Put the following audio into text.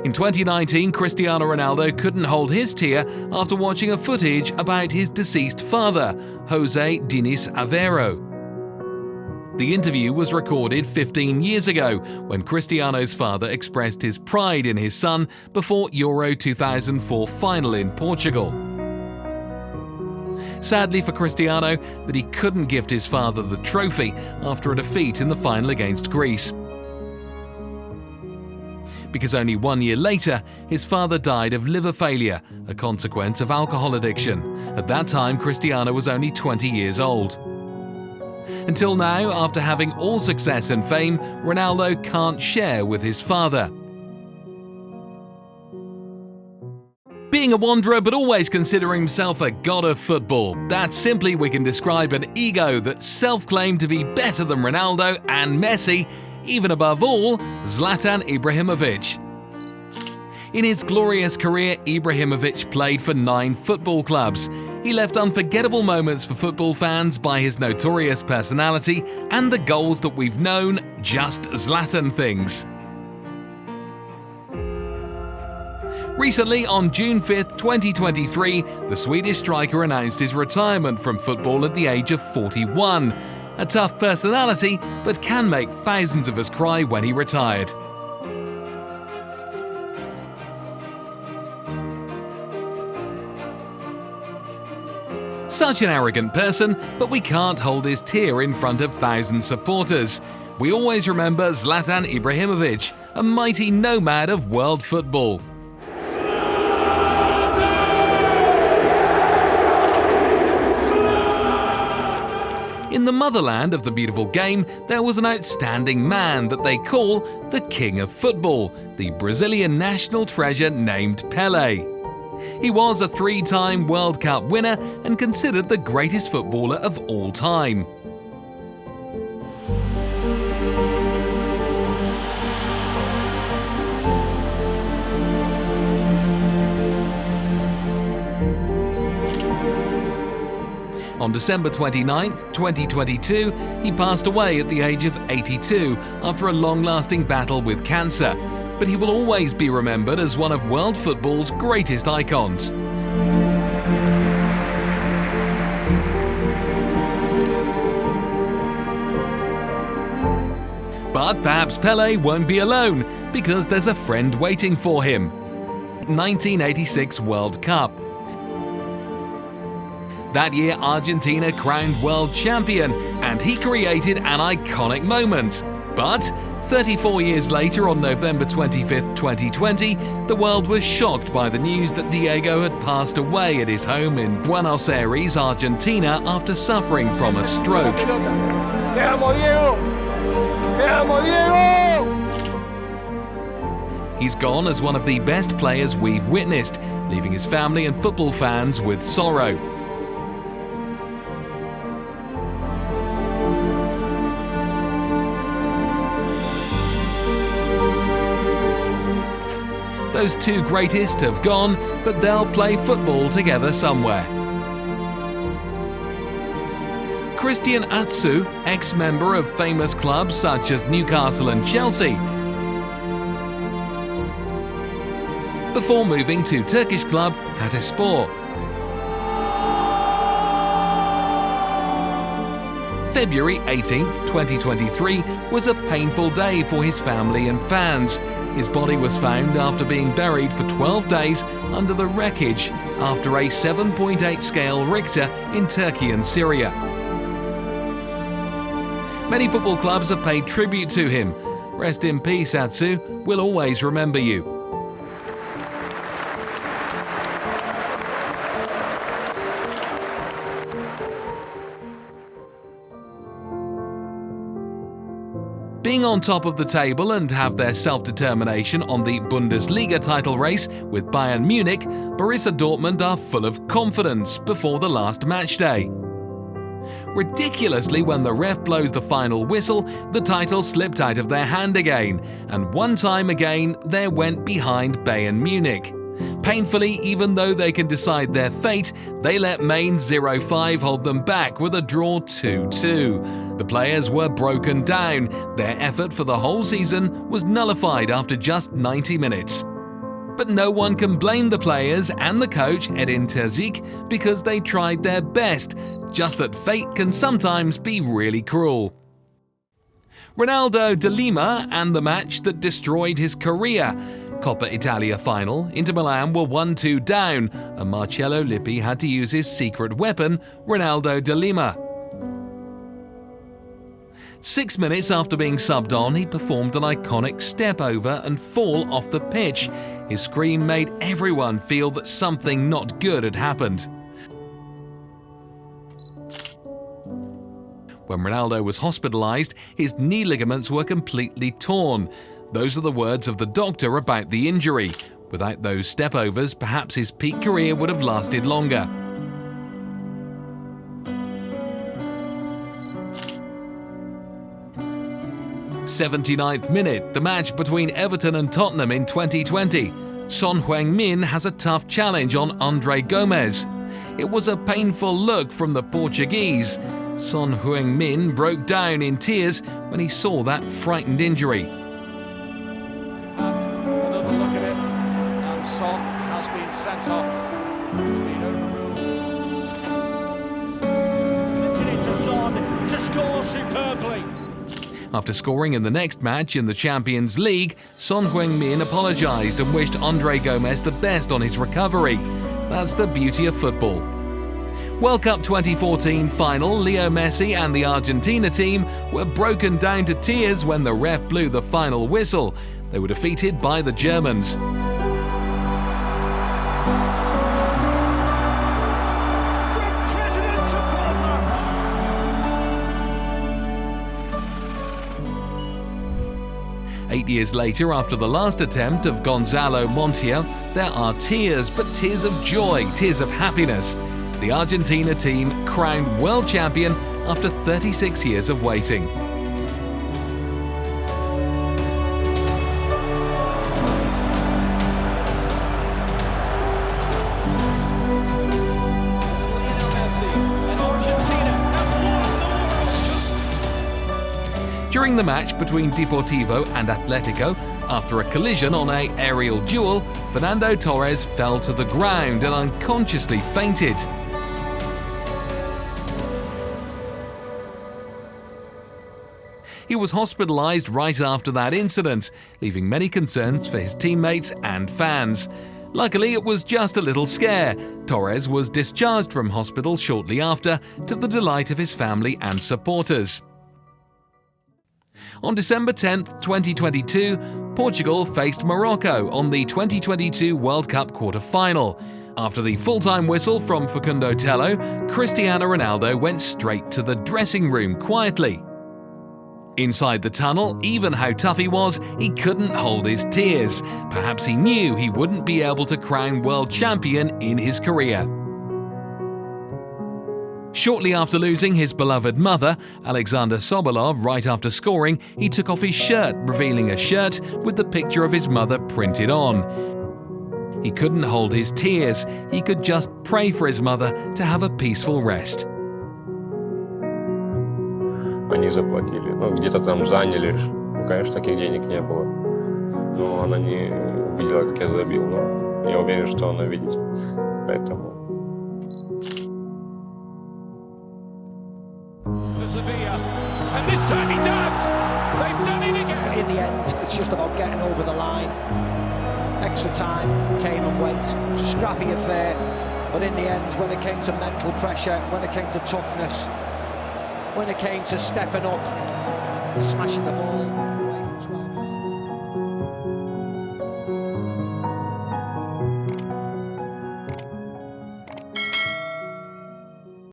In 2019, Cristiano Ronaldo couldn't hold his tear after watching a footage about his deceased father, Jose Diniz Aveiro. The interview was recorded 15 years ago when Cristiano's father expressed his pride in his son before Euro 2004 final in Portugal. Sadly for Cristiano, that he couldn't gift his father the trophy after a defeat in the final against Greece. Because only 1 year later, his father died of liver failure, a consequence of alcohol addiction. At that time, Cristiano was only 20 years old. Until now, after having all success and fame, Ronaldo can't share with his father. Being a wanderer but always considering himself a god of football, that's simply we can describe an ego that's self-claimed to be better than Ronaldo and Messi, even above all, Zlatan Ibrahimovic. In his glorious career, Ibrahimovic played for 9 football clubs. He left unforgettable moments for football fans by his notorious personality and the goals that we've known, just Zlatan things. Recently, on June 5, 2023, the Swedish striker announced his retirement from football at the age of 41. A tough personality, but can make thousands of us cry when he retired. Such an arrogant person, but we can't hold his tear in front of thousands of supporters. We always remember Zlatan Ibrahimovic, a mighty nomad of world football. In the motherland of the beautiful game, there was an outstanding man that they call the King of Football, the Brazilian national treasure named Pele. He was a 3-time World Cup winner and considered the greatest footballer of all time. On December 29, 2022, he passed away at the age of 82 after a long-lasting battle with cancer, but he will always be remembered as one of world football's greatest icons. But perhaps Pele won't be alone, because there's a friend waiting for him. 1986 World Cup. That year, Argentina crowned world champion, and he created an iconic moment. But 34 years later, on November 25, 2020, the world was shocked by the news that Diego had passed away at his home in Buenos Aires, Argentina, after suffering from a stroke. He's gone as one of the best players we've witnessed, leaving his family and football fans with sorrow. Those two greatest have gone, but they'll play football together somewhere. Christian Atsu, ex-member of famous clubs such as Newcastle and Chelsea, before moving to Turkish club Hatayspor. February 18, 2023 was a painful day for his family and fans. His body was found after being buried for 12 days under the wreckage after a 7.8 scale Richter in Turkey and Syria. Many football clubs have paid tribute to him. Rest in peace, Atsu. We'll always remember you. Being on top of the table and have their self-determination on the Bundesliga title race with Bayern Munich, Borussia Dortmund are full of confidence before the last match day. Ridiculously, when the ref blows the final whistle, the title slipped out of their hand again, and one time again they went behind Bayern Munich. Painfully, even though they can decide their fate, they let Mainz 05 hold them back with a draw 2-2. The players were broken down. Their effort for the whole season was nullified after just 90 minutes. But no one can blame the players and the coach Edin Terzic because they tried their best, just that fate can sometimes be really cruel. Ronaldo de Lima and the match that destroyed his career. Coppa Italia final, Inter Milan were 1-2 down, and Marcello Lippi had to use his secret weapon, Ronaldo de Lima. 6 minutes after being subbed on, he performed an iconic step over and fall off the pitch. His scream made everyone feel that something not good had happened. When Ronaldo was hospitalized, his knee ligaments were completely torn. Those are the words of the doctor about the injury. Without those stepovers, perhaps his peak career would have lasted longer. '79th minute, the match between Everton and Tottenham in 2020. Son Heung-min has a tough challenge on André Gomes. It was a painful look from the Portuguese. Son Heung-min broke down in tears when he saw that frightened injury. Another look at it, and Son has been sent off. It's been overruled. Slipped it into Son to score superbly. After scoring in the next match in the Champions League, Son Heung-min apologised and wished André Gomes the best on his recovery. That's the beauty of football. World Cup 2014 final, Leo Messi and the Argentina team were broken down to tears when the ref blew the final whistle. They were defeated by the Germans. From president to pauper. 8 years later, after the last attempt of Gonzalo Montiel, there are tears, but tears of joy, tears of happiness. The Argentina team crowned world champion after 36 years of waiting. Ronaldo and Messi and Argentina have won the World. During the match between Deportivo and Atletico, after a collision on an aerial duel, Fernando Torres fell to the ground and unconsciously fainted. He was hospitalized right after that incident, leaving many concerns for his teammates and fans. Luckily, it was just a little scare. Torres was discharged from hospital shortly after, to the delight of his family and supporters. On December 10, 2022, Portugal faced Morocco on the 2022 World Cup quarter-final. After the full-time whistle from Facundo Tello, Cristiano Ronaldo went straight to the dressing room quietly. Inside the tunnel, even how tough he was, he couldn't hold his tears. Perhaps he knew he wouldn't be able to crown world champion in his career. Shortly after losing his beloved mother, Alexander Sobolov, right after scoring, he took off his shirt, revealing a shirt with the picture of his mother printed on. He couldn't hold his tears. He could just pray for his mother to have a peaceful rest. Они заплатили, где-то там заняли, конечно, таких денег не было, но она не видела, как я забил, но я уверен, что она видит, поэтому. And this time he does! They've done it again! In the end, it's just about getting over the line. Extra time came and went. It was a scrappy affair, but in the end, when it came to mental pressure, when it came to toughness, when it came to stepping up, smashing the ball,